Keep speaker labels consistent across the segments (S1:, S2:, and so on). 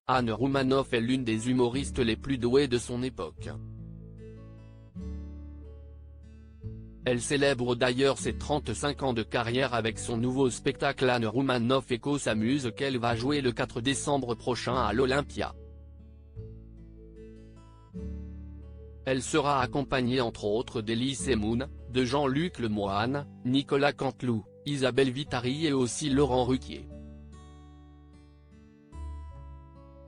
S1: Anne Roumanoff est l'une des humoristes les plus douées de son époque. Elle célèbre d'ailleurs ses 35 ans de carrière avec son nouveau spectacle Anne Roumanoff Écho s'amuse qu'elle va jouer le 4 décembre prochain à l'Olympia. Elle sera accompagnée entre autres d'Elie Moon, de Jean-Luc Lemoyne, Nicolas Canteloup, Isabelle Vitari et aussi Laurent Ruquier.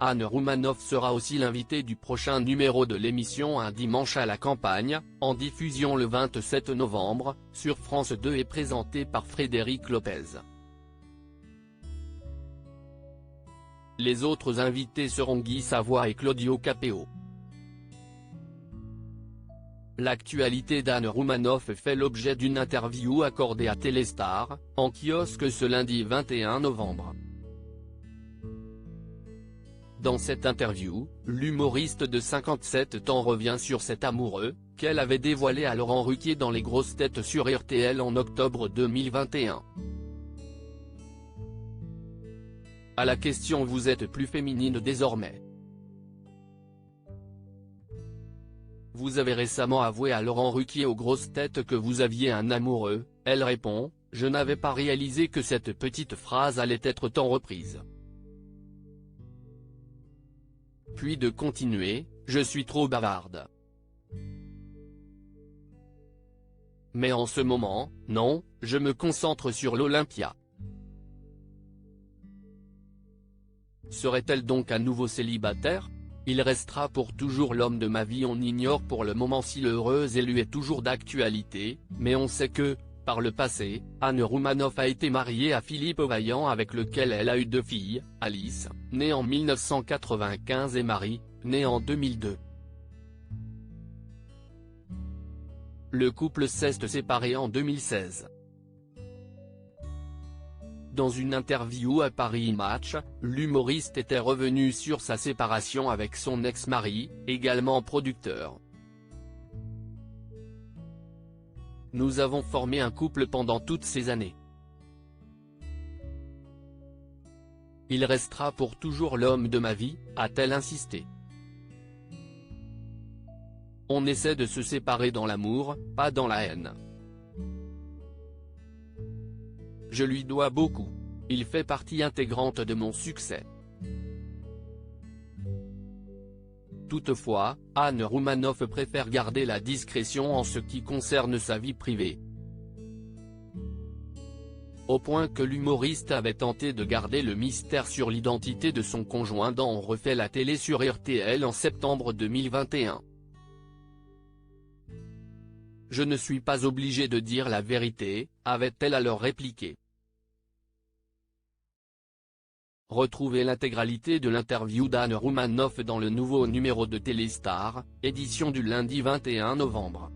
S1: Anne Roumanoff sera aussi l'invitée du prochain numéro de l'émission Un dimanche à la campagne, en diffusion le 27 novembre, sur France 2 et présenté par Frédéric Lopez. Les autres invités seront Guy Savoy et Claudio Capéo. L'actualité d'Anne Roumanoff fait l'objet d'une interview accordée à Téléstar, en kiosque ce lundi 21 novembre. Dans cette interview, l'humoriste de 57 ans revient sur cet amoureux, qu'elle avait dévoilé à Laurent Ruquier dans Les Grosses Têtes sur RTL en octobre 2021. À la question « Vous êtes plus féminine désormais ? Vous avez récemment avoué à Laurent Ruquier aux Grosses Têtes que vous aviez un amoureux », elle répond « Je n'avais pas réalisé que cette petite phrase allait être tant reprise. » Puis de continuer, « Je suis trop bavarde. Mais en ce moment, non, je me concentre sur l'Olympia. » Serait-elle donc à nouveau célibataire ? Il restera pour toujours l'homme de ma vie. On ignore pour le moment si le heureuse élu est toujours d'actualité, mais on sait que, par le passé, Anne Roumanoff a été mariée à Philippe Vaillant avec lequel elle a eu 2 filles, Alice, née en 1995 et Marie, née en 2002. Le couple s'est séparé en 2016. Dans une interview à Paris Match, l'humoriste était revenu sur sa séparation avec son ex-mari, également producteur. « Nous avons formé un couple pendant toutes ces années. Il restera pour toujours l'homme de ma vie », a-t-elle insisté. On essaie de se séparer dans l'amour, pas dans la haine. Je lui dois beaucoup. Il fait partie intégrante de mon succès. Toutefois, Anne Roumanoff préfère garder la discrétion en ce qui concerne sa vie privée. Au point que l'humoriste avait tenté de garder le mystère sur l'identité de son conjoint dans On refait la télé sur RTL en septembre 2021. « Je ne suis pas obligée de dire la vérité », avait-elle alors répliqué. Retrouvez l'intégralité de l'interview d'Anne Roumanoff dans le nouveau numéro de Téléstar, édition du lundi 21 novembre.